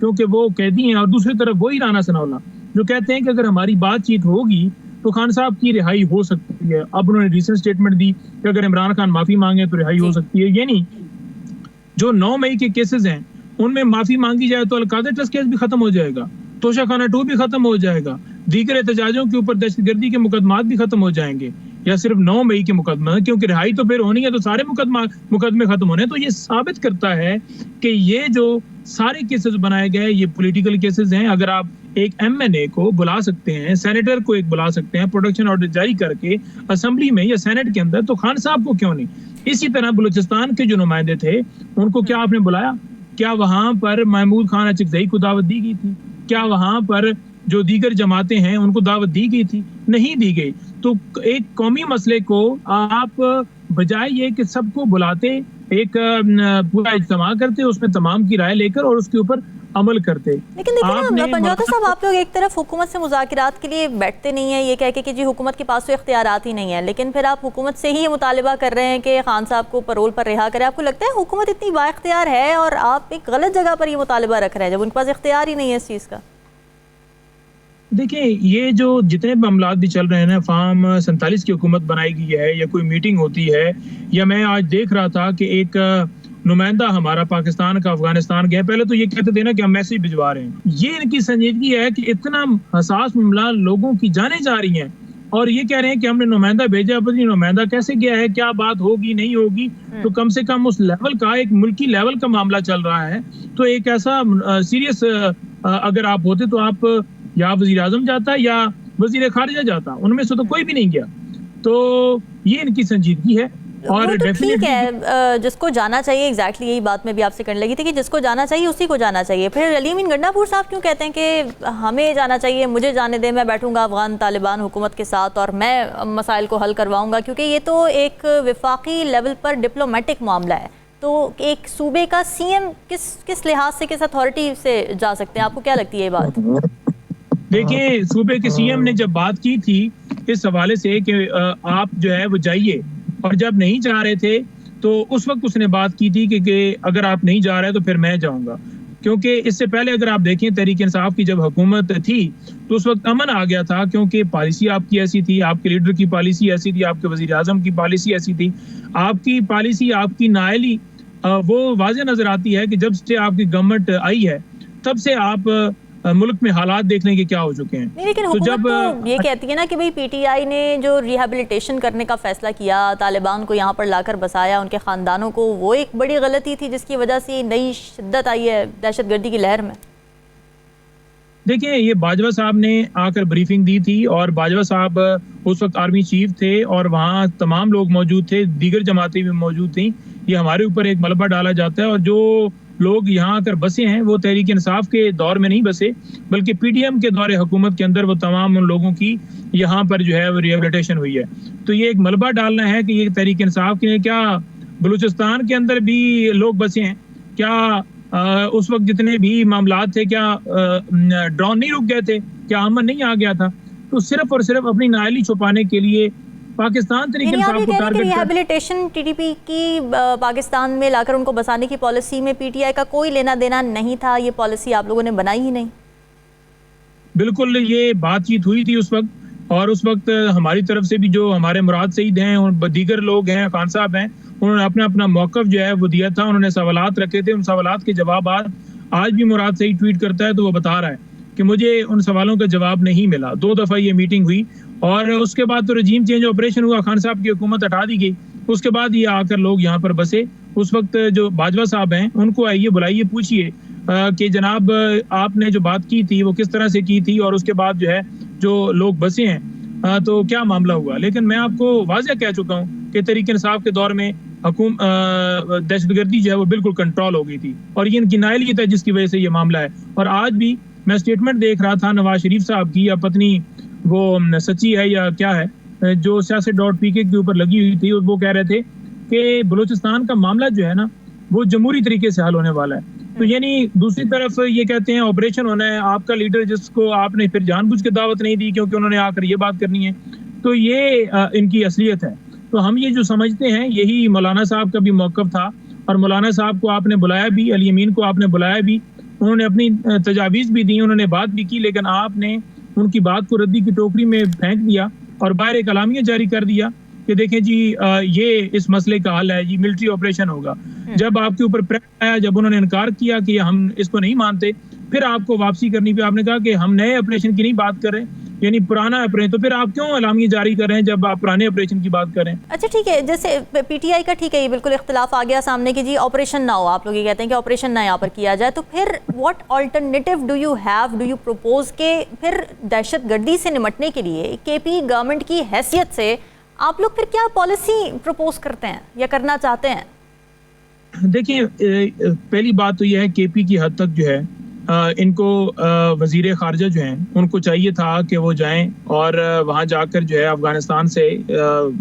کیونکہ وہ قیدی ہیں، اور دوسری طرف وہی رانا ثناءاللہ جو کہتے ہیں کہ اگر ہماری بات چیت ہوگی تو خان صاحب کی رہائی ہو سکتی ہے. اب انہوں نے ریسنٹ اسٹیٹمنٹ دی کہ اگر عمران خان معافی مانگے تو رہائی ہو سکتی ہے. یعنی جو 9 مئی کے کیسز ہیں ان میں معافی مانگی جائے تو القادر ٹرسٹ کیس بھی ختم ہو جائے گا، توشہ خانہ 2 بھی ختم ہو جائے گا، دیگر احتجاجوں کے اوپر دہشت گردی کے مقدمات بھی ختم ہو جائیں گے، یا صرف 9 مئی کے مقدمہ، کیونکہ رہائی تو پھر ہونی ہے تو سارے مقدمے ختم ہونے. تو یہ ثابت کرتا ہے کہ یہ جو سارے کیسز بنائے گئے یہ پولیٹیکل کیسز ہیں. اگر آپ ایک MNA کو بلا سکتے ہیں، سینیٹر کو ایک بلا سکتے ہیں پروٹیکشن آرڈر جاری کر کے اسمبلی میں یا سینٹ کے اندر، تو خان صاحب کو کیوں نہیں؟ اسی طرح بلوچستان کے جو نمائندے تھے ان کو کیا آپ نے بلایا؟ کیا وہاں پر محمود خان اچکزئی کو دعوت دی گئی تھی؟ کیا وہاں پر جو دیگر جماعتیں ہیں ان کو دعوت دی گئی تھی؟ نہیں دی گئی. تو ایک قومی مسئلے کو آپ بجائے یہ کہ سب کو بلاتے، ایک پورا اجتماع کرتے، اس میں تمام کی رائے لے کر اور اس کے اوپر عمل کرتے. لیکن دیکھیں نا پنجوتا صاحب، آپ لوگ ایک طرف حکومت سے مذاکرات کے لیے بیٹھتے نہیں ہیں یہ کہہ کے کہ جی حکومت کے پاس تو اختیارات ہی نہیں ہیں، لیکن پھر آپ حکومت سے ہی یہ مطالبہ کر رہے ہیں کہ خان صاحب کو پرول پر رہا کرے. آپ کو لگتا ہے حکومت اتنی با اختیار ہے اور آپ ایک غلط جگہ پر یہ مطالبہ رکھ رہے ہیں جب ان کے پاس اختیار ہی نہیں ہے اس چیز کا؟ دیکھیں یہ جو جتنے معاملات بھی چل رہے ہیں نا، فارم 47 کی حکومت بنائی گئی ہے یا کوئی میٹنگ ہوتی ہے، یا میں آج دیکھ رہا تھا کہ ایک نمائندہ ہمارا پاکستان کا افغانستان گیا، پہلے تو یہ کہتے تھے نا کہ ہم میسیج بھجوا رہے ہیں. یہ ان کی سنجیدگی ہے کہ اتنا حساس معاملہ، لوگوں کی جانیں جا رہی ہیں اور یہ کہہ رہے ہیں کہ ہم نے نمائندہ بھیجا، پتہ نمائندہ کیسے گیا ہے، کیا بات ہوگی نہیں ہوگی. تو کم سے کم اس لیول کا، ایک ملکی لیول کا معاملہ چل رہا ہے. تو ایک ایسا سیریس اگر آپ ہوتے تو آپ یا وزیر اعظم جاتا یا وزیر خارجہ جاتا، ان میں سے تو کوئی بھی نہیں گیا. تو یہ ان کی سنجیدگی ہے. اور ٹھیک ہے، جس کو جانا چاہیے، ایگزیکٹلی یہی بات میں بھی آپ سے کرنے لگی تھی کہ جس کو جانا چاہیے اسی کو جانا چاہیے. پھر علی امین گنڈا پور صاحب کیوں کہتے ہیں کہ ہمیں جانا چاہیے، مجھے جانے دیں، میں بیٹھوں گا افغان طالبان حکومت کے ساتھ اور میں مسائل کو حل کرواؤں گا؟ کیونکہ یہ تو ایک وفاقی لیول پر ڈپلومیٹک معاملہ ہے. تو ایک صوبے کا CM کس لحاظ سے، کس اتھارٹی سے جا سکتے ہیں؟ آپ کو کیا لگتی ہے یہ بات؟ دیکھیں صوبے کے CM نے جب بات کی تھی اس حوالے سے کہ آپ جو ہے وہ جائیے، اور جب نہیں جا رہے تھے تو اس وقت اس نے بات کی تھی کہ اگر آپ نہیں جا رہے تو پھر میں جاؤں گا. کیونکہ اس سے پہلے اگر آپ دیکھیں تحریک انصاف کی جب حکومت تھی تو اس وقت امن آ گیا تھا، کیونکہ پالیسی آپ کی ایسی تھی، آپ کے لیڈر کی پالیسی ایسی تھی، آپ کے وزیر اعظم کی پالیسی ایسی تھی. آپ کی پالیسی، آپ کی نااہلی وہ واضح نظر آتی ہے کہ جب سے آپ کی گورنمنٹ آئی ہے تب سے آپ ملک میں حالات دیکھ لیں کہ کیا ہو چکے ہیں. لیکن حکومت تو یہ کہتی ہے نا کہ بھئی PTI نے جو ریہیبلیٹیشن کرنے کا فیصلہ کیا، طالبان کو یہاں پر لا کر بسایا، ان کے خاندانوں کو، وہ ایک بڑی غلطی تھی جس کی وجہ سے نئی شدت آئی ہے دہشت گردی کی لہر میں. دیکھیں یہ باجوہ صاحب نے آ کر بریفنگ دی تھی، اور باجوہ صاحب اس وقت آرمی چیف تھے اور وہاں تمام لوگ موجود تھے، دیگر جماعتیں بھی موجود تھیں. یہ ہمارے اوپر ایک ملبہ ڈالا جاتا ہے، اور جو لوگ یہاں آ کر بسے ہیں وہ تحریک انصاف کے دور میں نہیں بسے بلکہ PTM کے دور حکومت کے اندر وہ تمام ان لوگوں کی یہاں پر جو ہے وہ ریہیبلیٹیشن ہوئی ہے. تو یہ ایک ملبہ ڈالنا ہے کہ یہ تحریک انصاف کے، کیا بلوچستان کے اندر بھی لوگ بسے ہیں؟ کیا اس وقت جتنے بھی معاملات تھے کیا ڈرون نہیں رک گئے تھے؟ کیا امن نہیں آ گیا تھا؟ تو صرف اور صرف اپنی نااہلی چھپانے کے لیے پاکستان تحریک انصاف کو ٹارگٹ کر ریہیبلیٹیشن TTP کی پاکستان میں لا کر ان کو بسانے کی پالیسی میں PTI کا کوئی لینا دینا نہیں تھا، یہ پالیسی آپ لوگوں نے بنائی ہی نہیں. بالکل یہ بات چیت ہوئی تھی اس وقت، اور اس وقت ہماری طرف سے بھی جو ہمارے مراد سعید ہیں اور دیگر لوگ ہیں، خان صاحب ہیں، انہوں نے اپنا موقف جو ہے وہ دیا تھا. انہوں نے سوالات رکھے تھے، ان سوالات کے جوابات آج بھی مراد سعید ٹویٹ کرتا ہے تو وہ بتا رہا ہے کہ مجھے ان سوالوں کا جواب نہیں ملا. 2 دفعہ یہ میٹنگ ہوئی اور اس کے بعد تو رجیم چینج آپریشن ہوا، خان صاحب کی حکومت ہٹا دی گئی. اس کے بعد یہ آ کر لوگ یہاں پر بسے. اس وقت جو باجوہ صاحب ہیں ان کو آئیے بلائیے، پوچھئے کہ جناب آپ نے جو بات کی تھی وہ کس طرح سے کی تھی، اور اس کے بعد جو ہے جو لوگ بسے ہیں تو کیا معاملہ ہوا. لیکن میں آپ کو واضح کہہ چکا ہوں کہ تحریک انصاف کے دور میں دہشت گردی جو ہے وہ بالکل کنٹرول ہو گئی تھی، اور یہ ان کی نااہلیت ہے جس کی وجہ سے یہ معاملہ ہے. اور آج بھی میں اسٹیٹمنٹ دیکھ رہا تھا نواز شریف صاحب کی، یا پتنی وہ سچی ہے یا کیا ہے، جو سیاست.pk کے اوپر لگی ہوئی تھی، وہ کہہ رہے تھے کہ بلوچستان کا معاملہ جو ہے نا وہ جمہوری طریقے سے حل ہونے والا ہے. تو یعنی دوسری طرف یہ کہتے ہیں آپریشن ہونا ہے، آپ کا لیڈر جس کو آپ نے پھر جان بوجھ کے دعوت نہیں دی کیونکہ انہوں نے آ کر یہ بات کرنی ہے. تو یہ ان کی اصلیت ہے. تو ہم یہ جو سمجھتے ہیں یہی مولانا صاحب کا بھی موقف تھا، اور مولانا صاحب کو آپ نے بلایا بھی، علی امین کو آپ نے بلایا بھی، انہوں نے اپنی تجاویز بھی دی, انہوں نے بات بھی کی, لیکن آپ نے ان کی بات کو ردی کی ٹوکری میں پھینک دیا اور باہر ایک اعلامیہ جاری کر دیا کہ دیکھیں جی یہ اس مسئلے کا حل ہے جی, ملٹری آپریشن ہوگا. جب آپ کے اوپر پریشر آیا, جب انہوں نے انکار کیا کہ ہم اس کو نہیں مانتے, پھر آپ کو واپسی کرنی پہ آپ نے کہا کہ ہم نئے آپریشن کی نہیں بات کر رہے, یعنی پرانا آپریشن. تو پھر آپ کیوں اعلامیہ جاری کر رہے ہیں جب آپ پرانے آپریشن کی بات کر رہے ہیں؟ اچھا ٹھیک ہے, جیسے پی ٹی آئی کا ٹھیک ہے, یہ بالکل اختلاف آ گیا سامنے کہ جی آپریشن نہ ہو, آپ لوگ یہ کہتے ہیں کہ آپریشن نہ یہاں پر کیا جائے, تو پھر what alternative do you have, do you propose کہ پھر دہشت گردی سے نمٹنے کے لیے کے پی گورنمنٹ کی حیثیت سے آپ لوگ پھر کیا پالیسی پروپوز کرتے ہیں یا کرنا چاہتے ہیں؟ دیکھیں پہلی بات تو یہ ہے کے پی کی حد تک جو ہے ان کو وزیر خارجہ جو ہیں ان کو چاہیے تھا کہ وہ جائیں اور وہاں جا کر جو ہے افغانستان سے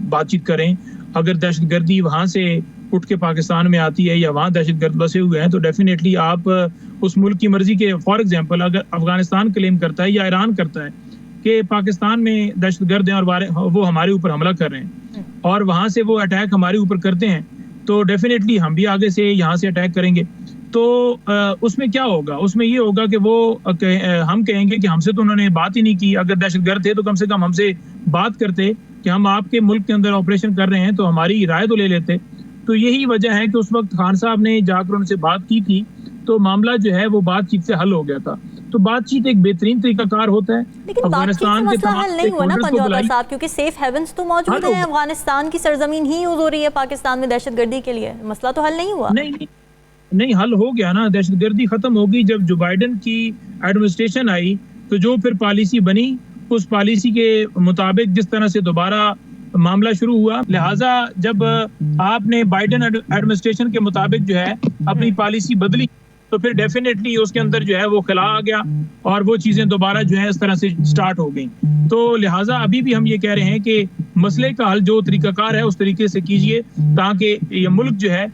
بات چیت کریں. اگر دہشت گردی وہاں سے اٹھ کے پاکستان میں آتی ہے یا وہاں دہشت گرد بسے ہوئے ہیں تو ڈیفینیٹلی آپ اس ملک کی مرضی کے, فار ایگزامپل اگر افغانستان کلیم کرتا ہے یا ایران کرتا ہے کہ پاکستان میں دہشت گرد ہیں اور وہ ہمارے اوپر حملہ کر رہے ہیں اور وہاں سے وہ اٹیک ہمارے اوپر کرتے ہیں, تو ڈیفینیٹلی ہم بھی آگے سے یہاں سے اٹیک کریں گے. تو اس میں کیا ہوگا, اس میں یہ ہوگا کہ وہ ہم کہیں گے کہ ہم سے تو انہوں نے بات ہی نہیں کی, اگر دہشت گرد تھے تو کم سے کم ہم سے بات کرتے کہ ہم آپ کے ملک کے اندر آپریشن کر رہے ہیں تو ہماری رائے تو لے لیتے. تو یہی وجہ ہے کہ اس وقت خان صاحب نے جا کر ان سے بات کی تھی تو معاملہ جو ہے وہ بات چیت سے حل ہو گیا تھا. تو بات چیت ایک بہترین طریقہ کار ہوتا ہے. لیکن بات چیت سے مسئلہ حل نہیں ہوا نا پنجوتا صاحب, کیونکہ سیف ہیونز تو موجود ہیں, افغانستان کی سرزمین ہی یوز ہو رہی ہے پاکستان میں دہشت گردی کے لیے, مسئلہ تو حل نہیں ہوا. نہیں حل ہو گیا نا, دہشت گردی ختم ہوگی. جب جو بائیڈن کی ایڈمنسٹریشن آئی تو جو پھر پالیسی بنی اس پالیسی کے مطابق جس طرح سے دوبارہ معاملہ شروع ہوا, لہٰذا جب آپ نے بائیڈن ایڈمنسٹریشن کے مطابق جو ہے اپنی پالیسی بدلی تو پھر ڈیفینیٹلی اس کے اندر جو ہے وہ خلا آ گیا اور وہ چیزیں دوبارہ جو ہے اس طرح سے سٹارٹ ہو گئیں. تو لہٰذا ابھی بھی ہم یہ کہہ رہے ہیں کہ مسئلے کا حل جو طریقہ کار ہے اس طریقے سے کیجئے تاکہ یہ ملک جو ہے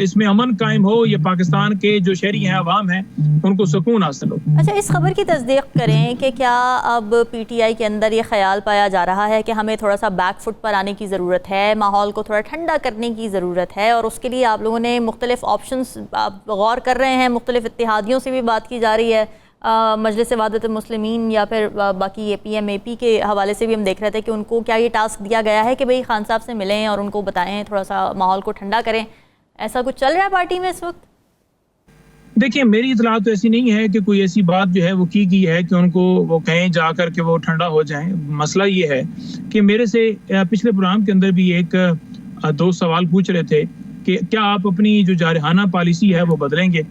اس میں امن قائم ہو, یہ پاکستان کے جو شہری ہیں عوام ہیں ان کو سکون حاصل ہو. اچھا, اس خبر کی تصدیق کریں کہ کیا اب پی ٹی آئی کے اندر یہ خیال پایا جا رہا ہے کہ ہمیں تھوڑا سا بیک فٹ پر آنے کی ضرورت ہے, ماحول کو تھوڑا ٹھنڈا کرنے کی ضرورت ہے, اور اس کے لیے آپ لوگوں نے مختلف آپشنز غور کر رہے ہیں, مختلف اتحادیوں سے بھی بات کی جا رہی ہے, مجلس وحدت المسلمین یا پھر باقی اے پی ایم اے پی کے حوالے سے بھی ہم دیکھ رہے تھے کہ ان کو کیا یہ ٹاسک دیا گیا ہے کہ بھئی خان صاحب سے ملیں اور ان کو بتائیں, تھوڑا سا ماحول کو ٹھنڈا کریں. ایسا کچھ چل رہا ہے پارٹی میں اس وقت؟ دیکھیں میری اطلاع تو ایسی نہیں ہے کہ کوئی ایسی بات جو ہے وہ کی گئی ہے کہ ان کو وہ کہیں جا کر کہ وہ ٹھنڈا ہو جائیں. مسئلہ یہ ہے کہ میرے سے پچھلے پروگرام کے اندر بھی ایک دو سوال پوچھ رہے تھے کہ کیا آپ اپنی جو جارحانہ پالیسی ہے وہ بدلیں گے.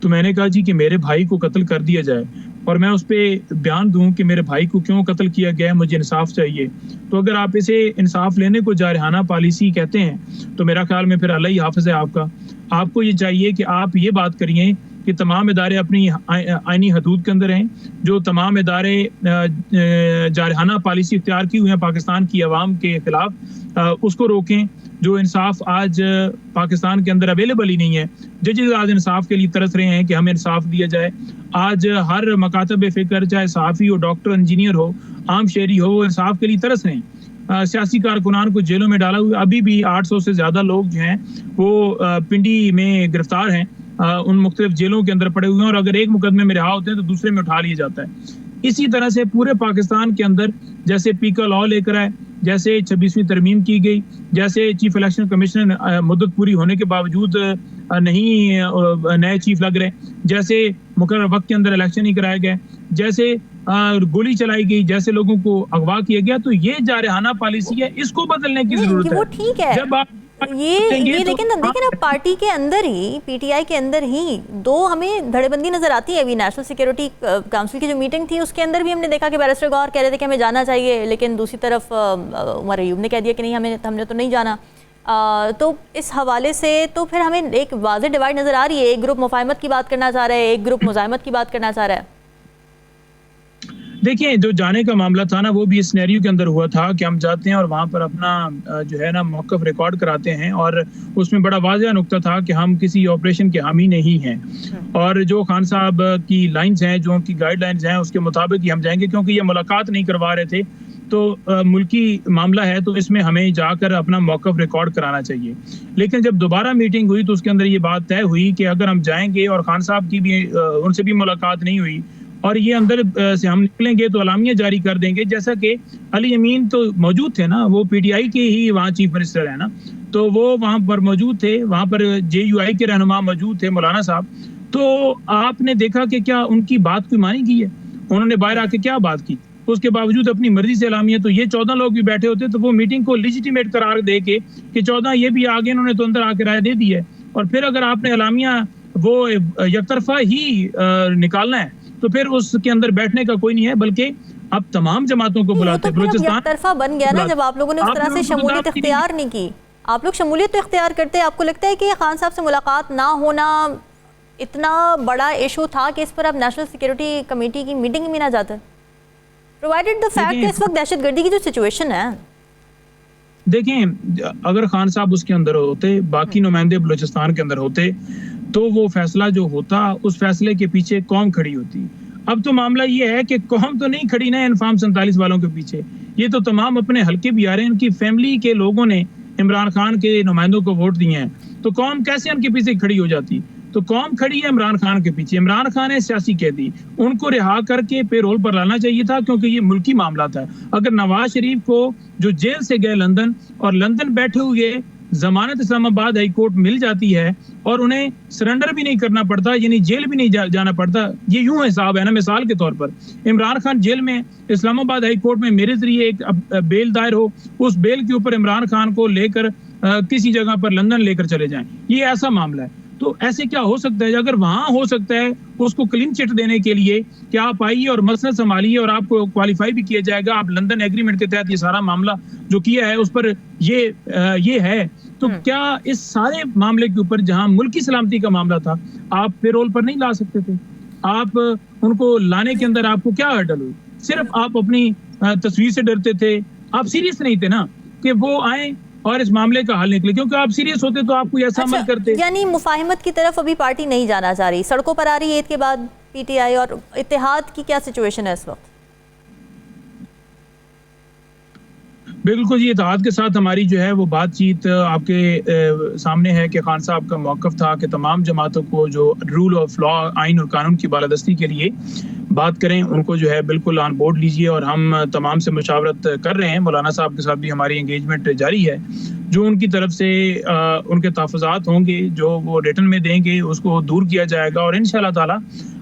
تو میں نے کہا جی کہ میرے بھائی کو قتل کر دیا جائے اور میں اس پہ بیان دوں کہ میرے بھائی کو کیوں قتل کیا گیا ہے, مجھے انصاف چاہیے. تو اگر آپ اسے انصاف لینے کو جارحانہ پالیسی کہتے ہیں تو میرا خیال میں پھر اللہ ہی حافظ ہے آپ کا. آپ کو یہ چاہیے کہ آپ یہ بات کریے کہ تمام ادارے اپنی آئینی حدود کے اندر ہیں, جو تمام ادارے جارحانہ پالیسی اختیار کی ہوئی ہیں پاکستان کی عوام کے خلاف اس کو روکیں. جو انصاف آج پاکستان کے اندر اویلیبل ہی نہیں ہے, ججز آج انصاف کے لیے ترس رہے ہیں کہ ہمیں انصاف دیا جائے. آج ہر مکاتب فکر چاہے صحافی ہو, ڈاکٹر, انجینئر ہو, عام شہری ہو, وہ انصاف کے لیے ترس رہے ہیں. سیاسی کارکنان کو جیلوں میں ڈالا ہوا, ابھی بھی 800 سے زیادہ لوگ جو ہیں وہ پنڈی میں گرفتار ہیں, ان مختلف جیلوں کے اندر پڑے ہوئے ہیں, اور اگر ایک مقدمے میں رہا ہوتے ہیں تو دوسرے میں اٹھا لیا جاتا ہے. اسی طرح سے پورے پاکستان کے اندر جیسے پیکا لاء لے کر آئے, جیسے 26ویں ترمیم کی گئی, جیسے چیف الیکشن کمیشنر مدت پوری ہونے کے باوجود نہیں نئے چیف لگ رہے, جیسے مقررہ وقت کے اندر الیکشن ہی کرائے گئے, جیسے گولی چلائی گئی, جیسے لوگوں کو اغوا کیا گیا. تو یہ جارحانہ پالیسی ہے, اس کو بدلنے کی ضرورت ہے. وہ ٹھیک ہے, جب آپ یہ لیکن دیکھیں نا پارٹی کے اندر ہی, پی ٹی آئی کے اندر ہی دو ہمیں دھڑے بندی نظر آتی ہے. ابھی نیشنل سیکیورٹی کاؤنسل کی جو میٹنگ تھی اس کے اندر بھی ہم نے دیکھا کہ بیرسٹر گوہر کہہ رہے تھے کہ ہمیں جانا چاہیے, لیکن دوسری طرف عمر ایوب نے کہہ دیا کہ نہیں, ہم نے تو نہیں جانا. تو اس حوالے سے تو پھر ہمیں ایک واضح ڈیوائڈ نظر آ رہی ہے. ایک گروپ مفاہمت کی بات کرنا چاہ رہا ہے, ایک گروپ مزاحمت کی بات کرنا چاہ رہا ہے. دیکھیں جو جانے کا معاملہ تھا نا وہ بھی اس سینیریو کے اندر ہوا تھا کہ ہم جاتے ہیں اور وہاں پر اپنا جو ہے نا موقف ریکارڈ کراتے ہیں, اور اس میں بڑا واضح نقطہ تھا کہ ہم کسی آپریشن کے حامی نہیں ہیں, اور جو خان صاحب کی لائنز ہیں, جو ان کی گائیڈ لائنز ہیں, اس کے مطابق ہی ہم جائیں گے, کیونکہ یہ ملاقات نہیں کروا رہے تھے تو ملکی معاملہ ہے تو اس میں ہمیں جا کر اپنا موقف ریکارڈ کرانا چاہیے. لیکن جب دوبارہ میٹنگ ہوئی تو اس کے اندر یہ بات طے ہوئی کہ اگر ہم جائیں گے اور خان صاحب کی بھی ان سے بھی ملاقات نہیں ہوئی اور یہ اندر سے ہم نکلیں گے تو اعلامیہ جاری کر دیں گے. جیسا کہ علی امین تو موجود تھے نا, وہ پی ٹی آئی کے ہی وہاں چیف منسٹر ہے نا, تو وہ وہاں پر موجود تھے, وہاں پر جے یو آئی کے رہنما موجود تھے مولانا صاحب. تو آپ نے دیکھا کہ کیا ان کی بات کوئی مانی گئی ہے؟ انہوں نے باہر آ کے کیا بات کی؟ اس کے باوجود اپنی مرضی سے اعلامیہ, تو یہ 14 لوگ بھی بیٹھے ہوتے تو وہ میٹنگ کو لیجیٹیمیٹ قرار دے کے کہ 14 یہ بھی آگے, انہوں نے تو اندر آ کے رائے دے دی ہے. اور پھر اگر آپ نے اعلامیہ وہ یک طرفہ ہی نکالنا ہے تو پھر اس کے اندر بیٹھنے کا کوئی نہیں ہے, بلکہ اب تمام جماعتوں کو بلاتے ہیں. بلوچستان یک طرفہ بن گیا نا جب آپ لوگوں نے اس طرح سے شمولیت اختیار نہیں کی. آپ لوگ شمولیت تو اختیار کرتے ہیں. آپ کو لگتا ہے کہ خان صاحب سے ملاقات نہ ہونا اتنا بڑا ایشو تھا کہ اس پر اب نیشنل سیکیورٹی کمیٹی کی میٹنگ میں نہ جاتا, پرووائڈڈ دا فیکٹ کہ اس وقت دہشت گردی کی جو سچویشن ہے؟ دیکھیں, اگر خان صاحب اس کے اندر ہوتے, باقی نمائندے بلوچستان کے اندر ہوتے, تو وہ فیصلہ جو ہوتا اس فیصلے کے پیچھے قوم کھڑی ہوتی. اب تو معاملہ یہ ہے کہ قوم تو نہیں کھڑی نا انفام 47 والوں کے پیچھے, یہ تو تمام اپنے حلقے بھی آ رہے ہیں. ان کی فیملی کے لوگوں نے عمران خان کے نمائندوں کو ووٹ دیے ہیں, تو قوم کیسے ان کے پیچھے کھڑی ہو جاتی؟ تو قوم کھڑی ہے عمران خان کے پیچھے. عمران خان ہے سیاسی قیدی, ان کو رہا کر کے پے رول پر لانا چاہیے تھا, کیونکہ یہ ملکی معاملہ تھا. اگر نواز شریف کو جو جیل سے گئے لندن اور لندن بیٹھے ہوئے ضمانت اسلام آباد ہائی کورٹ مل جاتی ہے اور انہیں سرنڈر بھی نہیں کرنا پڑتا, یعنی جیل بھی نہیں جانا پڑتا, یہ یوں حساب ہے نا. مثال کے طور پر عمران خان جیل میں اسلام آباد ہائی کورٹ میں میرے ذریعے ایک بیل دائر ہو, اس بیل کے اوپر عمران خان کو لے کر کسی جگہ پر لندن لے کر چلے جائیں, یہ ایسا معاملہ ہے. تو ایسے کیا ہو سکتا ہے؟ اگر وہاں ہو سکتا ہے اس کو کلین چٹ دینے کے لیے کہ آپ آئیے اور مسئلہ سنبھالیے اور آپ کو کوالیفائی بھی کیا جائے گا, آپ لندن ایگریمنٹ کے تحت یہ سارا معاملہ جو کیا ہے اس پر یہ ہے, تو کیا اس سارے معاملے کے اوپر جہاں ملکی سلامتی کا معاملہ تھا آپ پے رول پر نہیں لا سکتے تھے؟ آپ ان کو لانے کے اندر آپ کو کیا ہرڈل ہوئی؟ صرف آپ اپنی تصویر سے ڈرتے تھے, آپ سیریس نہیں تھے نا کہ وہ آئیں اور اس معاملے کا حل نکلے. کیونکہ آپ سیریس ہوتے تو آپ کوئی ایسا عمل کرتے. یعنی مفاہمت کی طرف ابھی پارٹی نہیں جانا چاہ رہی, سڑکوں پر آ رہی ہے عید کے بعد پی ٹی آئی, اور اتحاد کی کیا سچویشن ہے اس وقت؟ بالکل جی, اتحاد کے ساتھ ہماری جو ہے وہ بات چیت آپ کے سامنے ہے کہ خان صاحب کا موقف تھا کہ تمام جماعتوں کو جو رول آف لا, آئین اور قانون کی بالادستی کے لیے بات کریں, ان کو جو ہے بالکل آن بورڈ لیجئے. اور ہم تمام سے مشاورت کر رہے ہیں, مولانا صاحب کے ساتھ بھی ہماری انگیجمنٹ جاری ہے. جو ان کی طرف سے ان کے تحفظات ہوں گے جو وہ ریٹن میں دیں گے اس کو دور کیا جائے گا, اور انشاءاللہ تعالی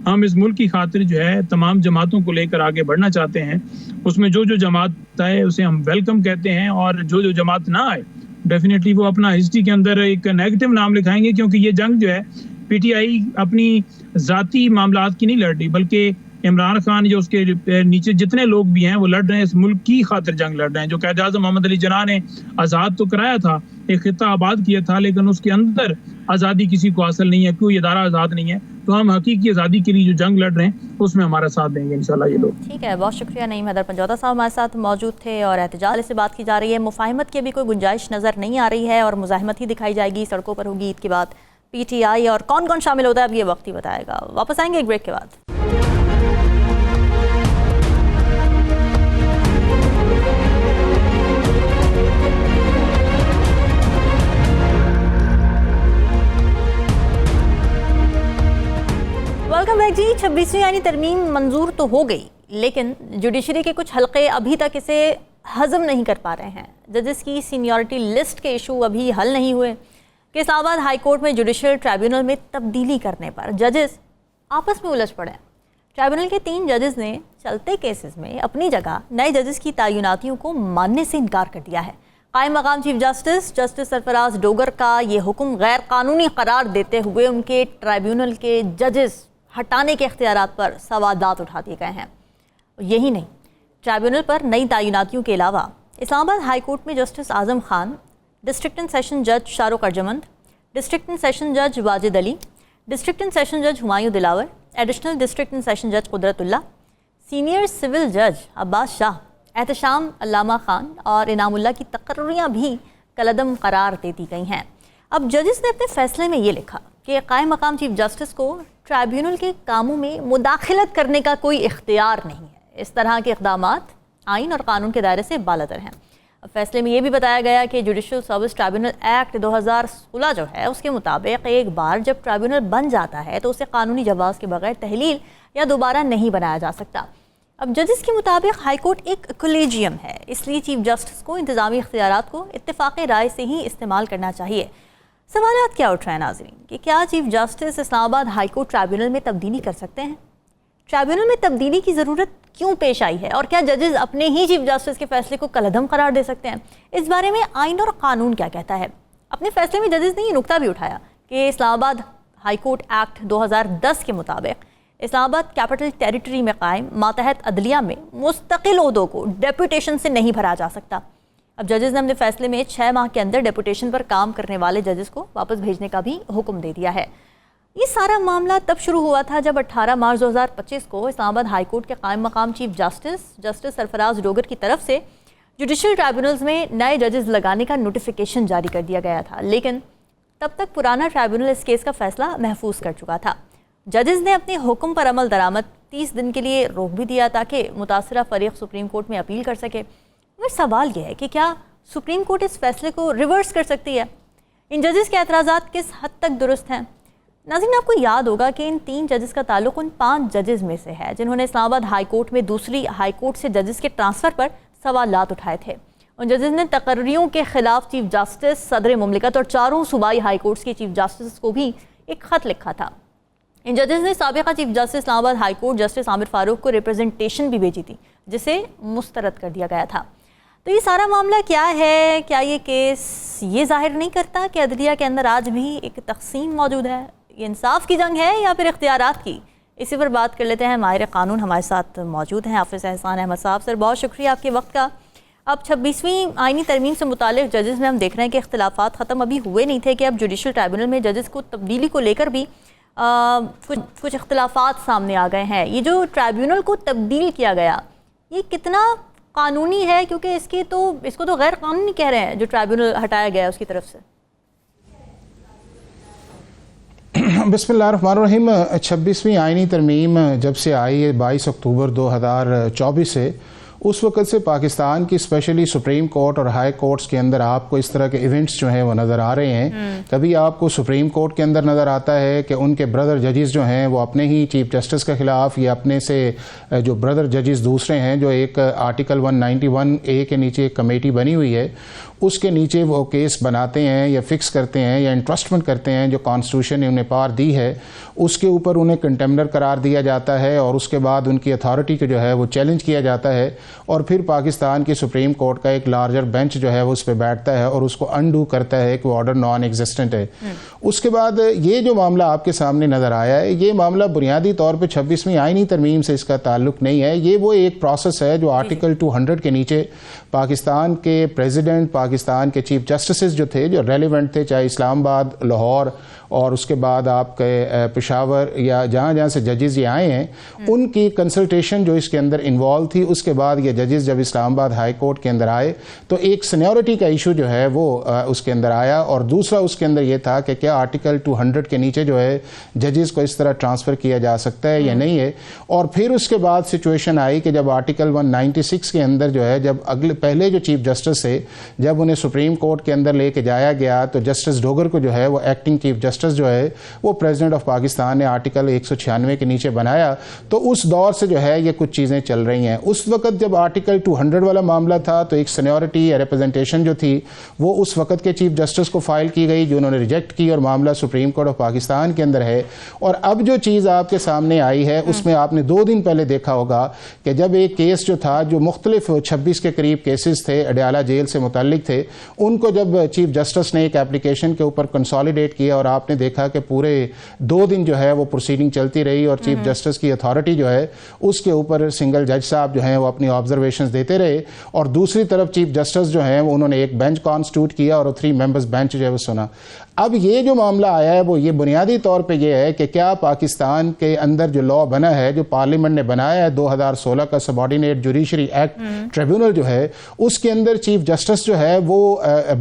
ہم اس ملک کی خاطر جو ہے تمام جماعتوں کو لے کر آگے بڑھنا چاہتے ہیں. اس میں جو جماعت آئے اسے ہم ویلکم کہتے ہیں, اور جو جماعت نہ آئے ڈیفینیٹلی وہ اپنا ہسٹری کے اندر ایک نیگیٹو نام لکھائیں گے. کیونکہ یہ جنگ جو ہے پی ٹی آئی اپنی ذاتی معاملات کی نہیں لڑ رہی, بلکہ عمران خان جو اس کے نیچے جتنے لوگ بھی ہیں وہ لڑ رہے ہیں, اس ملک کی خاطر جنگ لڑ رہے ہیں. جو قائد اعظم محمد علی جناح نے آزاد تو کرایا تھا, ایک خطہ آباد کیا تھا, لیکن اس کے اندر آزادی کسی کو حاصل نہیں ہے, کوئی ادارہ آزاد نہیں ہے. تو ہم حقیقی آزادی کے لیے جو جنگ لڑ رہے ہیں اس میں ہمارا ساتھ دیں گے انشاءاللہ یہ لوگ. ٹھیک ہے, بہت شکریہ. نعیم حیدر پنجوتا صاحب ہمارے ساتھ موجود تھے, اور احتجاج سے بات کی جا رہی ہے. مفاہمت کی ابھی کوئی گنجائش نظر نہیں آ رہی ہے, اور مزاحمت ہی دکھائی جائے گی. سڑکوں پر ہوگی عید کے بعد پی ٹی آئی, اور کون کون شامل ہوتا ہے اب یہ وقت ہی بتائے گا. واپس آئیں گے ایک بریک کے بعد. ویلکم بیک جی. 26ویں یعنی ترمیم منظور تو ہو گئی, لیکن جوڈیشری کے کچھ حلقے ابھی تک اسے ہضم نہیں کر پا رہے ہیں. ججز کی سینیورٹی لسٹ کے ایشو ابھی حل نہیں ہوئے کہ اسلام آباد ہائی کورٹ میں جوڈیشل ٹرائیبیونل میں تبدیلی کرنے پر ججز آپس میں الجھ پڑے. ٹرائیبیونل کے 3 ججز نے چلتے کیسز میں اپنی جگہ نئے ججز کی تعیناتیوں کو ماننے سے انکار کر دیا ہے. قائم مقام چیف جسٹس سرفراز ڈوگر کا یہ حکم غیر قانونی قرار دیتے ہوئے ان کے ٹرائیبیونل کے ججز ہٹانے کے اختیارات پر سوالات اٹھا دیے گئے ہیں. یہی نہیں, ٹرائیبیونل پر نئی تعیناتیوں کے علاوہ اسلام آباد ہائی کورٹ میں justice Azam Khan, district and session جج Shah Rukh ارجمند, district and session جج Wajid Ali, district and session جج ہمایوں دلاور, ایڈیشنل ڈسٹرکٹ اینڈ سیشن جج قدرت اللہ, سینئر سول جج عباس شاہ, احتشام علامہ خان اور انعام اللہ کی تقرریاں بھی کالعدم قرار دے دی گئی ہیں. اب ججز نے اپنے فیصلے میں یہ لکھا کہ قائم مقام چیف جسٹس کو ٹرائیبیونل کے کاموں میں مداخلت کرنے کا کوئی اختیار نہیں ہے. اس طرح کے اقدامات آئین اور قانون کے دائرے سے بالاتر ہیں۔ فیصلے میں یہ بھی بتایا گیا کہ جوڈیشل سروس ٹرائبیونل ایکٹ 2016 جو ہے اس کے مطابق ایک بار جب ٹرائبیونل بن جاتا ہے تو اسے قانونی جواز کے بغیر تحلیل یا دوبارہ نہیں بنایا جا سکتا۔ اب ججز کے مطابق ہائی کورٹ ایک کولیجیم ہے، اس لیے چیف جسٹس کو انتظامی اختیارات کو اتفاق رائے سے ہی استعمال کرنا چاہیے۔ سوالات کیا اٹھ رہے ہیں ناظرین کہ کیا چیف جسٹس اسلام آباد ہائی کورٹ ٹرائبیونل میں تبدیلی کر سکتے ہیں؟ ٹرائبیونل میں تبدیلی کی ضرورت کیوں پیش آئی ہے اور کیا ججز اپنے ہی چیف جسٹس کے فیصلے کو کالعدم قرار دے سکتے ہیں؟ اس بارے میں آئین اور قانون کیا کہتا ہے؟ اپنے فیصلے میں ججز نے یہ نکتہ بھی اٹھایا کہ اسلام آباد ہائی کورٹ ایکٹ 2010 کے مطابق اسلام آباد کیپٹل ٹیریٹری میں قائم ماتحت عدلیہ میں مستقل عہدوں کو ڈیپوٹیشن سے نہیں بھرا جا سکتا۔ اب ججز نے اپنے فیصلے میں 6 ماہ کے اندر ڈیپوٹیشن پر کام کرنے والے ججز کو واپس بھیجنے کا بھی حکم دے دیا ہے۔ یہ سارا معاملہ تب شروع ہوا تھا جب 18 مارچ 2025 کو اسلام آباد ہائی کورٹ کے قائم مقام چیف جسٹس سرفراز ڈوگر کی طرف سے جوڈیشل ٹرائبیونلز میں نئے ججز لگانے کا نوٹیفیکیشن جاری کر دیا گیا تھا، لیکن تب تک پرانا ٹرائبیونل اس کیس کا فیصلہ محفوظ کر چکا تھا۔ ججز نے اپنے حکم پر عمل درآمد 30 دن کے لیے روک بھی دیا تاکہ متاثرہ فریق سپریم کورٹ میں اپیل کر سکے۔ مگر سوال یہ ہے کہ کیا سپریم کورٹ اس فیصلے کو ریورس کر سکتی ہے؟ ان ججز کے اعتراضات کس حد تک درست ہیں؟ ناظرین، آپ کو یاد ہوگا کہ ان 3 ججز کا تعلق ان 5 ججز میں سے ہے جنہوں نے اسلام آباد ہائی کورٹ میں دوسری ہائی کورٹ سے ججز کے ٹرانسفر پر سوالات اٹھائے تھے۔ ان ججز نے تقرریوں کے خلاف چیف جسٹس، صدر مملکت اور 4 صوبائی ہائی کورٹس کے چیف جسٹس کو بھی ایک خط لکھا تھا۔ ان ججز نے سابقہ چیف جسٹس اسلام آباد ہائی کورٹ جسٹس عامر فاروق کو ریپرزنٹیشن بھی بھیجی تھی جسے مسترد کر دیا گیا تھا۔ تو یہ سارا معاملہ کیا ہے؟ کیا یہ کیس یہ ظاہر نہیں کرتا کہ عدلیہ کے اندر آج بھی ایک تقسیم موجود ہے؟ یہ انصاف کی جنگ ہے یا پھر اختیارات کی؟ اسی پر بات کر لیتے ہیں۔ ماہر قانون ہمارے ساتھ موجود ہیں، حافظ احسان احمد صاحب۔ سر، بہت شکریہ آپ کے وقت کا۔ اب 26ویں آئینی ترمیم سے متعلق ججز میں ہم دیکھ رہے ہیں کہ اختلافات ختم ابھی ہوئے نہیں تھے کہ اب جوڈیشل ٹرائبیونل میں ججز کو تبدیلی کو لے کر بھی کچھ اختلافات سامنے آ گئے ہیں۔ یہ جو ٹرائبیونل کو تبدیل کیا گیا یہ کتنا قانونی ہے؟ کیونکہ اس کو تو غیر قانونی کہہ رہے ہیں جو ٹرائبیونل ہٹایا گیا ہے اس کی طرف سے۔ بسم اللہ الرحمن الرحیم۔ 26ویں آئینی ترمیم جب سے آئی ہے 22 اکتوبر 2024 سے، اس وقت سے پاکستان کی اسپیشلی سپریم کورٹ اور ہائی کورٹس کے اندر آپ کو اس طرح کے ایونٹس جو ہیں وہ نظر آ رہے ہیں۔ کبھی آپ کو سپریم کورٹ کے اندر نظر آتا ہے کہ ان کے بردر ججز جو ہیں وہ اپنے ہی چیف جسٹس کے خلاف یا اپنے سے جو بردر ججز دوسرے ہیں، جو ایک آرٹیکل 191A کے نیچے ایک کمیٹی بنی ہوئی ہے، اس کے نیچے وہ کیس بناتے ہیں یا فکس کرتے ہیں یا انٹرسٹمنٹ کرتے ہیں جو کانسٹیٹیوشن نے انہیں پار دی ہے، اس کے اوپر انہیں کنٹمنر قرار دیا جاتا ہے اور اس کے بعد ان کی اتھارٹی کو جو ہے وہ چیلنج کیا جاتا ہے، اور پھر پاکستان کی سپریم کورٹ کا ایک لارجر بینچ جو ہے وہ اس پہ بیٹھتا ہے اور اس کو انڈو کرتا ہے کہ وہ آرڈر نان ایگزسٹنٹ ہے۔ اس کے بعد یہ جو معاملہ آپ کے سامنے نظر آیا ہے، یہ معاملہ بنیادی طور پہ 26ویں آئینی ترمیم سے اس کا تعلق نہیں ہے۔ یہ وہ ایک پروسیس ہے جو آرٹیکل 200 کے نیچے پاکستان کے پریزیڈنٹ، پاکستان کے چیف جسٹسز جو تھے، جو ریلیونٹ تھے، چاہے اسلام آباد، لاہور اور اس کے بعد آپ کے پشاور یا جہاں جہاں سے ججز یہ آئے ہیں، ان کی کنسلٹیشن جو اس کے اندر انوالو تھی۔ اس کے بعد یہ ججز جب اسلام آباد ہائی کورٹ کے اندر آئے تو ایک سینیورٹی کا ایشو جو ہے وہ اس کے اندر آیا، اور دوسرا اس کے اندر یہ تھا کہ کیا آرٹیکل 200 کے نیچے جو ہے ججز کو اس طرح ٹرانسفر کیا جا سکتا ہے یا نہیں ہے۔ اور پھر اس کے بعد سچویشن آئی کہ جب آرٹیکل 196 کے اندر جو ہے، جب پہلے جو چیف جسٹس تھے، جب انہیں سپریم کورٹ کے اندر لے کے جایا گیا تو جسٹس ڈوگر کو جو ہے وہ ایکٹنگ چیف جسٹس جو ہے وہ پریزیڈنٹ آف پاکستان نے آرٹیکل 196 کے نیچے بنایا۔ تو اس دور سے جو ہے یہ کچھ چیزیں چل رہی ہیں۔ اس وقت جب آرٹیکل 200 والا معاملہ تھا تو ایک سینیورٹی یا ریپرزنٹیشن جو تھی وہ اس وقت کے چیف جسٹس کو فائل کی گئی، جو انہوں نے ریجیکٹ کی، اور معاملہ سپریم کورٹ آف پاکستان کے اندر ہے۔ اور اب جو چیز آپ کے سامنے آئی ہے اس میں آپ نے 2 دن پہلے دیکھا ہوگا کہ جب ایک کیس جو تھا، جو مختلف 26 کے قریب کیسز تھے اڈیالہ جیل سے متعلق تھے، ان کو جب چیف جسٹس نے ایک اپلیکیشن کے اوپر کنسالیڈیٹ کیا اور آپ نے دیکھا کہ پورے 2 دن جو ہے وہ پروسیڈنگ چلتی رہی اور چیف جسٹس کی اتھارٹی جو ہے اس کے اوپر سنگل جج صاحب جو ہیں وہ اپنی آبزرویشنز دیتے رہے، اور دوسری طرف چیف جسٹس جو ہیں انہوں نے ایک بینچ کانسٹیٹیوٹ کیا اور 3 ممبرز بینچ جو ہے وہ سنا۔ اب یہ جو معاملہ آیا ہے وہ یہ بنیادی طور پہ یہ ہے کہ کیا پاکستان کے اندر جو لا بنا ہے، جو پارلیمنٹ نے بنایا ہے 2016 کا سبارڈینیٹ جوڈیشری ایکٹ ٹریبیونل جو ہے، اس کے اندر چیف جسٹس جو ہے وہ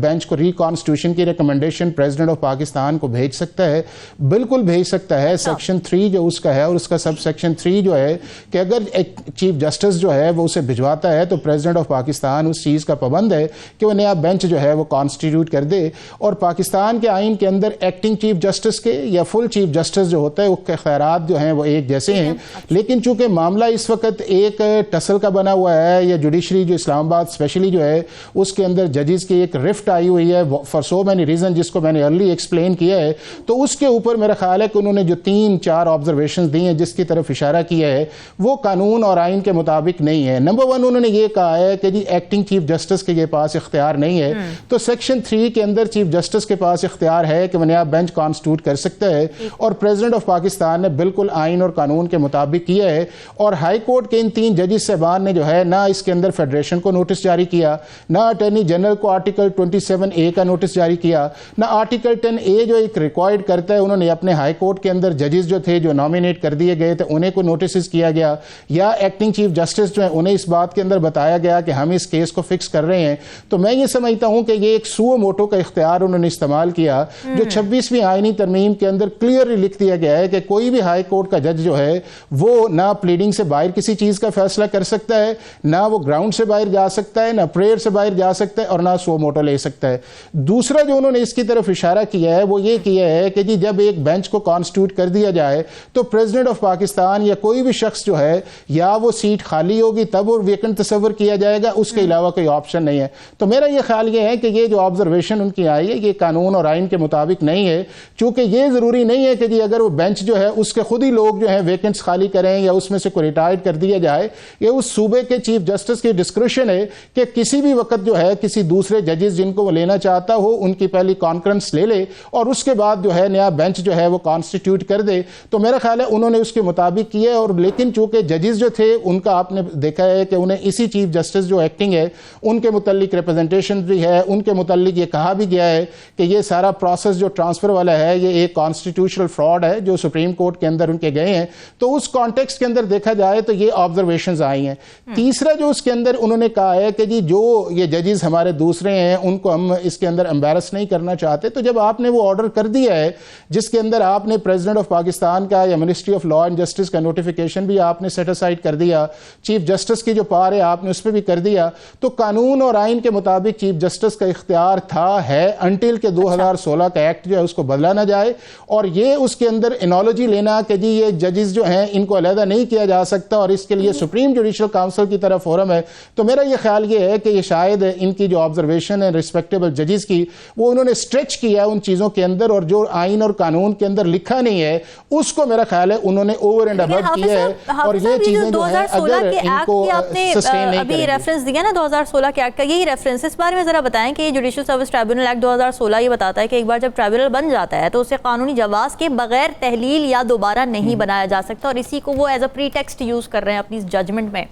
بینچ کو ریکانسٹیٹیوشن کی ریکمنڈیشن پریزیڈنٹ آف پاکستان کو بھیج سکتا ہے، بالکل بھیج سکتا ہے. سیکشن 3 جو اس کا ہے اور اس کا سب سیکشن 3 جو ہے کہ اگر ایک چیف جسٹس جو ہے وہ اسے بھجواتا ہے تو پریزیڈنٹ آف پاکستان اس چیز کا پابند ہے کہ وہ نیا بینچ جو ہے وہ کانسٹیٹیوٹ کر دے. اور پاکستان کے آئین کے اندر ایکٹنگ چیف جسٹس کے یا فل چیف جسٹس جو ہوتا ہے اس کے اختیارات جو ہیں وہ ایک جیسے ہیں. لیکن چونکہ معاملہ اس وقت ایک ٹسل کا بنا ہوا ہے، یا جوڈیشری جو اسلام آباد اسپیشلی جو ہے اس کے اندر ججز کی ایک رفٹ آئی ہوئی ہے فار سو مینی ریزن، جس کو میں نے ارلی ایکسپلین کیا ہے، تو اس کے اوپر میرا خیال ہے کہ انہوں نے جو 3-4 آبزرویشنز دی ہیں جس کی طرف اشارہ کیا ہے وہ قانون اور آئین کے مطابق نہیں ہے. نمبر 1 انہوں نے یہ کہا ہے کہ جی ایکٹنگ چیف جسٹس کے پاس اختیار نہیں ہے، تو سیکشن 3 کے اندر چیف جسٹس کے پاس اختیار ہے کہ وہ نیا بینچ کانسٹیٹیوٹ کر سکتا ہے، اور پریزیڈنٹ آف پاکستان نے بالکل آئین اور قانون کے مطابق کیا ہے. اور ہائی کورٹ کے ان 3 ججز صاحبان نے جو ہے نہ اس کے اندر فیڈریشن کو نوٹس جاری کیا، نہ اٹارنی جنرل کو آرٹیکل 27A کا نوٹس جاری کیا، نہ آرٹیکل 10A جو ایک ریکوائرڈ کرتا ہے انہوں نے اپنے ہائی کورٹ کے اندر ججز جو تھے جو نامینیٹ کر دیے گئے تھے انہیں کو نوٹسز کیا گیا، یا ایکٹنگ چیف جسٹس جو ہیں انہیں اس بات کے اندر بتایا گیا کہ ہم اس کیس کو فکس کر رہے ہیں. تو میں یہ سمجھتا ہوں کہ یہ ایک سو موٹو کا اختیار انہوں نے استعمال کیا، جو 26ویں آئینی ترمیم کے اندر کلیئرلی لکھ دیا گیا ہے کہ کوئی بھی ہائی کورٹ کا جج جو ہے وہ نہ پلیڈنگ سے باہر کسی چیز کا فیصلہ کر سکتا ہے، نہ وہ گراؤنڈ سے باہر جا سکتا ہے، نہ پریئر سے باہر جا سکتا ہے، اور نہ سو موٹو لے سکتا ہے. دوسرا جو انہوں نے اس کی طرف اشارہ کیا ہے وہ یہ کیا ہے کہ جی جب ایک بینچ کو کانسٹیٹیوٹ کر دیا جائے تو پریزیڈنٹ آف پاکستان یا کوئی بھی شخص جو ہے یا وہ سیٹ خالی ہوگی تب وہ ویکنٹ تصور کیا جائے گا، اس کے علاوہ کوئی آپشن نہیں ہے. تو میرا یہ خیال یہ ہے کہ یہ جو آبزرویشن ان کی آئی ہے یہ قانون اور آئین کے مطابق نہیں ہے، چونکہ یہ ضروری نہیں ہے کہ جی اگر وہ بینچ جو ہے اس کے خود ہی لوگ جو ہیں ویکنٹس خالی کریں یا اس میں سے کوئی ریٹائرڈ کر دیا جائے. یہ اس صوبے کے چیف جسٹس کی ڈسکریشن ہے کہ کسی بھی وقت جو ہے کسی دوسرے ججز جن کو وہ لینا چاہتا ہو ان کی پہلی کانفرنس لے لے اور اس کے بعد جو ہے نیا بینچ جو ہے وہ کانسٹیٹیوٹ کر دے. تو میرا خیال ہے انہوں نے اس کے مطابق کیا ہے. اور لیکن چونکہ ججز جو تھے ان کا آپ نے دیکھا ہے کہ انہیں اسی چیف جسٹس جو ایکٹنگ ہے ان کے متعلق ریپرزنٹیشن بھی ہے، ان کے متعلق یہ کہا بھی گیا ہے کہ یہ سارا پروسیس جو ٹرانسفر والا ہے یہ ایک کانسٹیٹیوشنل فراڈ ہے جو سپریم کورٹ کے اندر ان کے گئے ہیں. تو اس کانٹیکسٹ کے اندر دیکھا جائے تو یہ آبزرویشنز آئی ہیں. تیسرا جو اس کے اندر انہوں نے کہا ہے کہ جی جو یہ ججز ہمارے دوسرے ہیں ان کو ہم اس کے اندر امبیرس نہیں کرنا چاہتے. تو جب آپ نے وہ آرڈر کر دیا ہے جس کے اندر آپ نے پریزیڈنٹ آف پاکستان کا یا ministry of law and justice کا نوٹیفیکیشن بھی آپ نے سیٹ اسائڈ کر دیا، چیف جسٹس کی جو پار ہے آپ نے اس پہ بھی کر دیا، تو قانون اور آئین کے مطابق چیف جسٹس کا اختیار تھا ہے انٹل کہ 2016 کا ایکٹ جو ہے اس کو بدلا نہ جائے. اور یہ اس کے اندر انالوجی لینا کہ جی یہ ججز جو ہیں ان کو علیحدہ نہیں کیا جا سکتا اور اس کے لیے سپریم جوڈیشل کاؤنسل کی طرف فورم ہے. تو میرا یہ خیال یہ ہے کہ یہ شاید ان کی جو آبزرویشن ہے ریسپیکٹیبل ججز کی وہ انہوں نے اسٹریچ کیا ان چیزوں کے اندر، اور جو آئین اور قانون کے اندر لکھا نہیں ہے اس کو میرا خیال ہے انہوں نے اوور اینڈ ابو کیا ہے. اور یہ چیزیں جو ہے اگر ان کو سسٹین نہیں ابھی ریفرنس دیا نا 2016 کے ایکٹ کا، یہی ریفرنس اس بارے میں ذرا بتائیں کہ جوڈیشل سروس ٹرائبیونل ایکٹ 2016 یہ بتاتا ہے کہ ایک بار جب ٹرائبیونل بن جاتا ہے تو اسے قانونی جواز کے بغیر تحلیل یا دوبارہ نہیں بنایا جا سکتا، اور اسی کو وہ as a pretext use کر رہے ہیں اپنی ججمنٹ میں.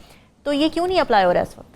تو یہ کیوں نہیں اپلائی ہو رہا ہے اس وقت؟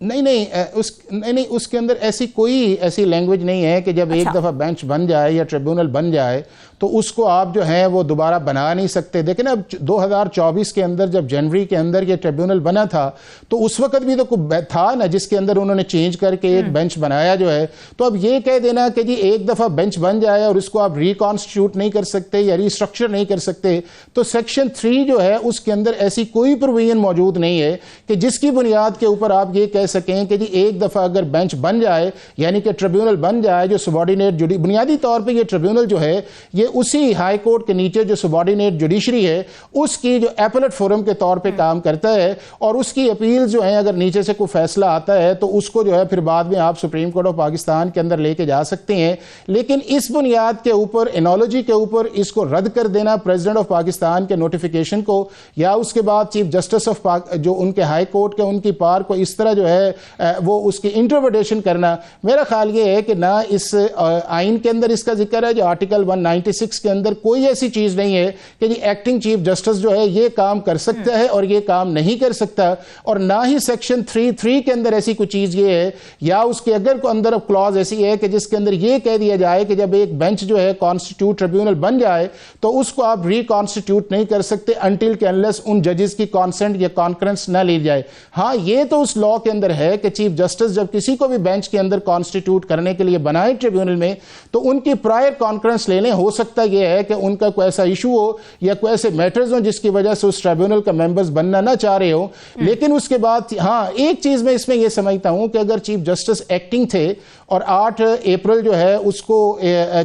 نہیں اس کے اندر ایسی کوئی ایسی لینگویج نہیں ہے کہ جب ایک دفعہ بینچ بن جائے یا ٹریبیونل بن جائے تو اس کو آپ جو ہیں وہ دوبارہ بنا نہیں سکتے. دیکھیں اب 2024 کے اندر جب جنوری کے اندر یہ ٹریبیونل بنا تھا تو اس وقت بھی تو کوئی تھا نا جس کے اندر انہوں نے چینج کر کے ایک بینچ بنایا جو ہے. تو اب یہ کہہ دینا کہ جی ایک دفعہ بینچ بن جائے اور اس کو آپ ریکانسٹیٹیوٹ نہیں کر سکتے یا ریسٹرکچر نہیں کر سکتے، تو سیکشن 3 جو ہے اس کے اندر ایسی کوئی پروویژن موجود نہیں ہے کہ جس کی بنیاد کے اوپر آپ یہ کہہ سکیں کہ جی ایک دفعہ اگر بینچ بن جائے یعنی کہ ٹریبیونل بن جائے جو سبارڈینیٹ بنیادی طور پہ یہ ٹریبیونل جو ہے یہ اسی ہائی کورٹ کے نیچے جو سبارڈینیٹ جوڈیشری ہے اس کی جو ایپلیٹ فورم کے طور پہ کام کرتا ہے، اور اس کی اپیل جو ہیں اگر نیچے سے کوئی فیصلہ آتا ہے تو اس کو جو ہے پھر بعد میں آپ سپریم کورٹ آف پاکستان کے اندر لے کے جا سکتے ہیں. لیکن اس بنیاد کے اوپر انالوجی کے اوپر اس کو رد کر دینا پریزیڈنٹ آف پاکستان کے نوٹیفیکیشن کو یا اس کے بعد چیف جسٹس آف جو ان کے ہائی کورٹ کے ان کی پار کو اس طرح جو ہے ہے وہ اس کی انٹرپریٹیشن کرنا، میرا خیال یہ ہے کہ نہ اس آئین کے اندر اس کا ذکر ہے جو آرٹیکل 196 کے اندر کوئی ایسی چیز نہیں ہے کہ جی ایکٹنگ چیف جسٹس جو ہے یہ کام کر سکتا ہے اور یہ کام نہیں کر سکتا، اور نہ ہی سیکشن 3(3) کے اندر ایسی کوئی چیز یہ ہے یا اس کے اگر کوئی اندر کلوز ایسی ہے کہ جس کے اندر یہ کہہ دیا جائے کہ جب ایک بینچ جو ہے کانسٹیٹیوٹ ٹریبیونل بن جائے تو اس کو آپ ری کانسٹیٹیوٹ نہیں کر سکتے انٹل کہ انلیس ان ججز کی کانسنٹ یا کانکرنس نہ لی جائے۔ ہاں یہ تو اس لا کے اندر ہے کہ چیف جسٹس جب کسی کو بھی بینچ کے اندر کانسٹیٹیوٹ کرنے کے لیے بنائے ٹریبیونل میں تو ان کی پرائر کانکرنس لے لیں۔ ہو سکتا یہ ہے کہ ان کا کوئی ایسا ایشو ہو یا کوئی ایسے میٹرز ہوں جس کی وجہ سے اس ٹریبیونل کا ممبرز بننا نہ چاہ رہے ہو، لیکن اس کے بعد ہاں ایک چیز میں اس میں یہ سمجھتا ہوں کہ اگر چیف جسٹس ایکٹنگ تھے اور 8 اپریل جو ہے اس کو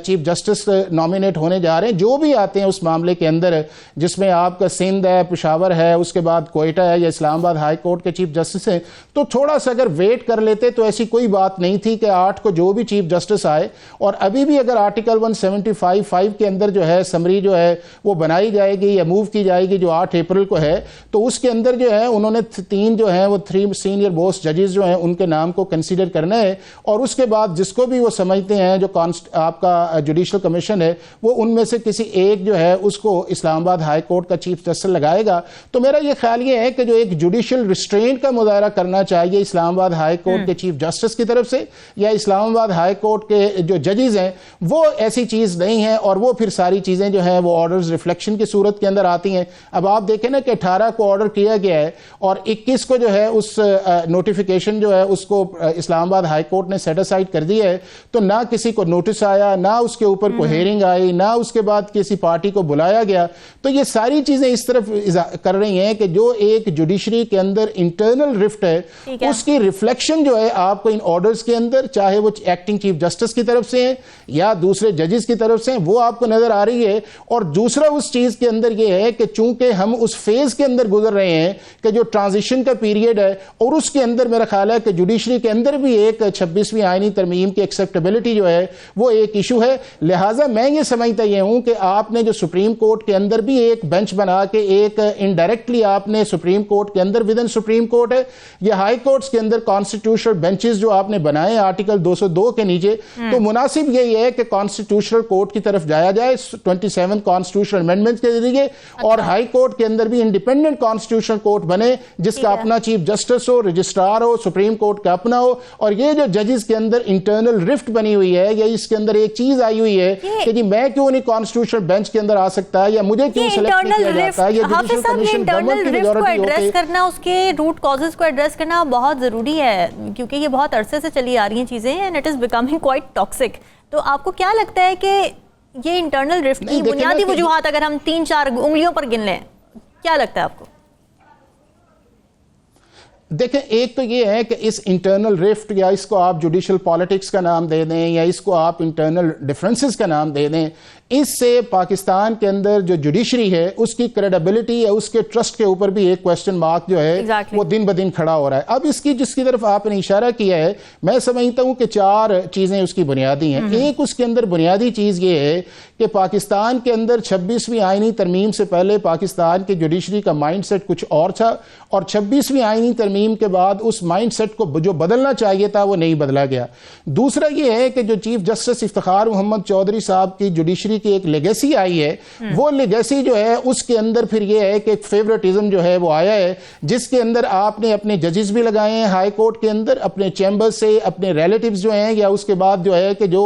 چیف جسٹس نامینیٹ ہونے جا رہے ہیں، جو بھی آتے ہیں اس معاملے کے اندر جس میں آپ کا سندھ ہے، پشاور ہے، اس کے بعد کوئٹہ ہے یا اسلام آباد ہائی کورٹ کے چیف جسٹس ہیں، تو تھوڑا سا اگر ویٹ کر لیتے تو ایسی کوئی بات نہیں تھی کہ 8 کو جو بھی چیف جسٹس آئے، اور ابھی بھی اگر آرٹیکل 175(5) کے اندر جو ہے سمری جو ہے وہ بنائی جائے گی یا موو کی جائے گی جو 8 اپریل کو ہے، تو اس کے اندر جو ہے انہوں نے 3 جو ہیں وہ 3 سینئر موسٹ ججز جو ہیں ان کے نام کو کنسیڈر کرنا ہے، اور اس کے بعد جس کو بھی وہ سمجھتے ہیں جو آپ کا جوڈیشل کمیشن ہے وہ ان میں سے کسی ایک جو ہے اس کو اسلام آباد ہائی کورٹ کا چیف جسٹس لگائے گا۔ تو میرا یہ خیال یہ ہے کہ جو ایک جوڈیشل ریسٹرینٹ کا مظاہرہ کرنا چاہیے اسلام آباد ہائی کورٹ کے چیف جسٹس کی طرف سے یا اسلام آباد ہائی کورٹ کے جو ججز ہیں، وہ ایسی چیز نہیں ہے، اور وہ پھر ساری چیزیں جو ہیں وہ آرڈرز ریفلیکشن کی صورت کے اندر آتی ہیں۔ اب آپ دیکھیں نا کہ 18 کو آرڈر کیا گیا ہے اور 21 کو جو ہے اس نوٹیفیکیشن جو ہے اس کو اسلام آباد ہائی کورٹ نے سیٹ اسائڈ کر دیا ہے، تو نہ کسی کو نوٹس آیا، نہ اس کے اوپر کوئی ہیئرنگ آئی، نہ اس کے بعد کسی پارٹی کو بلایا گیا۔ تو یہ ساری چیزیں اس طرف کر رہی ہیں کہ جو ایک جوڈیشری کے اندر انٹرنل رفٹ ہے اس کی ریفلیکشن جو ہے آپ کو ان آرڈرز کے اندر، چاہے وہ ایکٹنگ چیف جسٹس کی طرف سے ہیں یا دوسرے ججز کی طرف سے ہیں، وہ آپ کو نظر آ رہی ہے۔ اور دوسرا اس چیز کے اندر یہ ہے کہ چونکہ ہم اس فیز کے اندر گزر رہے ہیں کہ جو ٹرانزیشن کا پیریڈ ہے، اور اس کے اندر میرا خیال ہے کہ جوڈیشری کے اندر بھی ایک 26ویں آئینی ترمیم کی ایکسیپٹیبلٹی جو ہے وہ ایک ایشو ہے۔ لہٰذا میں یہ سمجھتا یہ ہوں کہ آپ نے جو سپریم کورٹ کے اندر بھی ایک بینچ بنا کے ایک انڈائریکٹلی آپ نے سپریم کورٹ کے اندر ودن سپریم کورٹ ہے یا ہائی کورٹس کے اندر کانسٹیٹیوشنل بینچز جو آپ نے بنائے آرٹیکل 202 کے نیچے، تو مناسب یہی ہے کہ کانسٹیٹیوشنل کورٹ کی طرف جایا جائے 27 کانسٹیٹیوشنل امینڈمنٹ کے ذریعے، اور ہائی کورٹ کے اندر بھی انڈیپینڈنٹ کانسٹیٹیوشنل کورٹ بنے جس کا اپنا چیف جسٹس ہو، رجسٹرار ہو، سپریم کورٹ کا اپنا ہو۔ اور یہ جو ججز کے اندر انٹرنل رفٹ بنی ہوئی ہے یا اس کے اندر ایک چیز آئی ہوئی ہے کہ جی میں کیوں نہیں کانسٹیٹیوشنل بینچ کے اندر آ سکتا یا مجھے کیوں سلیکٹ نہیں کیا جاتا، یہ جوڈیشل کمیشن گورنمنٹ کی میجورٹی ایڈریس کرنا، اس کے روٹ کازز کو ایڈریس کرنا بہت ضروری ہے، کیونکہ یہ بہت عرصے سے چلی آ رہی ہیں چیزیں and it is becoming quite toxic. تو آپ کو کیا لگتا ہے کہ یہ انٹرنل رفٹ کی بنیادی وجوہات اگر ہم 3-4 انگلیوں پر گن لیں، کیا لگتا ہے آپ کو؟ دیکھیں، ایک تو یہ ہے کہ اس انٹرنل رفٹ یا اس کو آپ جوڈیشل پالیٹکس کا نام دے دیں یا اس کو آپ انٹرنل ڈیفرنسز کا نام دے دیں، اس سے پاکستان کے اندر جو جوڈیشری ہے اس کی کریڈیبلٹی یا اس کے ٹرسٹ کے اوپر بھی ایک کوسچن مارک جو ہے وہ دن بدن کھڑا ہو رہا ہے۔ اب اس کی جس کی طرف آپ نے اشارہ کیا ہے، میں سمجھتا ہوں کہ 4 چیزیں اس کی بنیادی ہیں۔ ایک اس کے اندر بنیادی چیز یہ ہے کہ پاکستان کے اندر 26ویں آئینی ترمیم سے پہلے پاکستان کی جوڈیشری کا مائنڈ سیٹ کچھ اور تھا، اور 26ویں آئینی ترمیم کے بعد اس مائنڈ سیٹ کو جو بدلنا چاہیے تھا وہ نہیں بدلا گیا۔ دوسرا یہ ہے کہ جو چیف جسٹس افتخار محمد چودھری صاحب کی جوڈیشری کی ایک لیگیسی آئی ہے، وہ لیگیسی جو ہے اس کے اندر پھر یہ ہے کہ ایک فیورٹزم جو ہے وہ آیا ہے، جس کے اندر آپ نے اپنے ججز بھی لگائے ہیں ہائی کورٹ کے اندر، اپنے چیمبر سے اپنے ریلیٹیوز جو ہیں یا اس کے بعد جو ہے کہ جو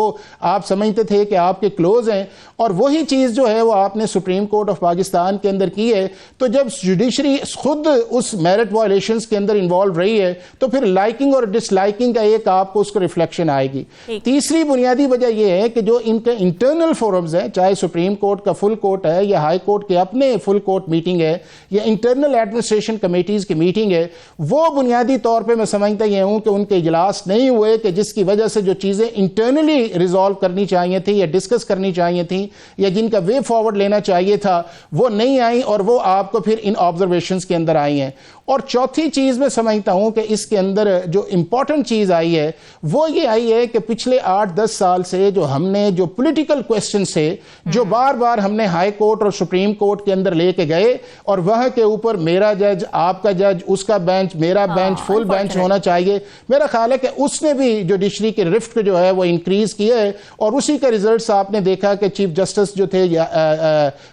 آپ سمجھتے تھے کہ آپ کے کلوز ہیں، اور وہی چیز جو ہے وہ آپ نے سپریم کورٹ آف پاکستان کے اندر کی ہے۔ تو جب جوڈیشری خود اس میرٹ وائلیشنز کے اندر انوالو رہی ہے تو پھر لائکنگ اور ڈس لائکنگ کا ایک آپ کو اس کو ریفلیکشن آئے گی۔ تیسری بنیادی وجہ یہ ہے کہ جو ان کے انٹرنل فورمز ہیں، چاہے سپریم کورٹ کا فل کورٹ ہے یا ہائی کورٹ کے اپنے فل کورٹ میٹنگ ہے یا انٹرنل ایڈمنسٹریشن کمیٹیز کی میٹنگ ہے، وہ بنیادی طور پہ میں سمجھتا یہ ہوں کہ ان کے اجلاس نہیں ہوئے، کہ جس کی وجہ سے جو چیزیں انٹرنلی ریزالو کرنی چاہیے تھی یا ڈسکس کرنی چاہیے تھیں یا جن کا وے فارورڈ لینا چاہیے تھا وہ نہیں آئیں، اور وہ آپ کو پھر ان آبزرویشنز کے اندر آئی ہیں۔ اور چوتھی چیز میں سمجھتا ہوں کہ اس کے اندر جو امپورٹنٹ چیز آئی ہے وہ یہ آئی ہے کہ پچھلے 8-10 سال سے جو ہم نے جو پولیٹیکل کویسچن سے جو بار بار ہم نے ہائی کورٹ اور سپریم کورٹ کے اندر لے کے گئے اور وہاں کے اوپر میرا جج، آپ کا جج، اس کا بینچ، میرا بینچ، فل بینچ ہونا چاہیے، میرا خیال ہے کہ اس نے بھی جوڈیشری کے رفٹ جو ہے وہ انکریز کیا ہے، اور اسی کا ریزلٹس آپ نے دیکھا کہ چیف جسٹس جو تھے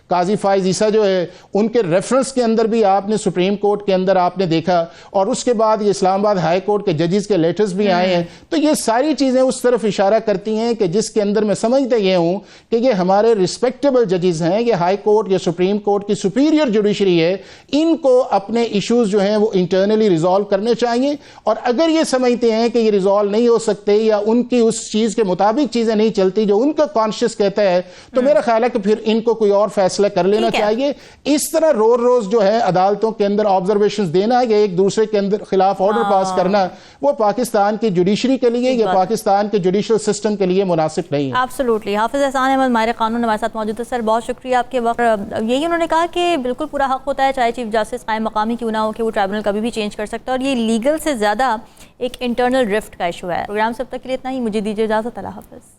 قاضی فائز عیسیٰ جو ہے ان کے ریفرنس کے اندر بھی آپ نے سپریم کورٹ کے اندر آپ نے دیکھا، اور اس کے بعد یہ اسلام آباد ہائی کورٹ کے ججز کے لیٹرز بھی آئے ہیں. تو یہ ساری چیزیں اس طرف اشارہ کرتی ہیں کہ جس کے اندر میں سمجھتا یہ ہوں کہ یہ ہمارے ریسپیکٹیبل ججز ہیں، یہ ہائی کورٹ یا سپریم کورٹ کی سپیریئر جوڈیشری ہے، ان کو اپنے ایشوز جو ہیں وہ انٹرنلی ریزالو کرنے چاہیے، اور اگر یہ سمجھتے ہیں کہ یہ ریزالو نہیں ہو سکتے یا ان کی اس چیز کے مطابق چیزیں نہیں چلتی جو ان کا کانشیس کہتا ہے، تو میرا خیال ہے کہ پھر ان کو کوئی اور فیصلہ کر لینا چاہیے. اس طرح روز جو ہے عدالتوں کے اندر آبزرویشنز دینا یا ایک دوسرے کے اندر خلاف آرڈر پاس کرنا، وہ پاکستان کی جوڈیشری کے لیے یا پاکستان کے جوڈیشل سسٹم کے لیے مناسب نہیں ہے. ایبسولوٹلی. حافظ احسان احمد ماہر قانون ہمارے ساتھ موجود ہے. سر بہت شکریہ آپ کے وقت. یہی انہوں نے کہا کہ بالکل پورا حق ہوتا ہے چاہے چیف جسٹس قائم مقامی کیوں نہ ہو کہ وہ ٹرائبونل کبھی بھی چینج کر سکتا ہے، اور یہ لیگل سے زیادہ ایک انٹرنل رفٹ کا ایشو ہے. پروگرام سے اب تک کے لیے اتنا ہی. مجھے دیجیے اجازت. اللہ حافظ.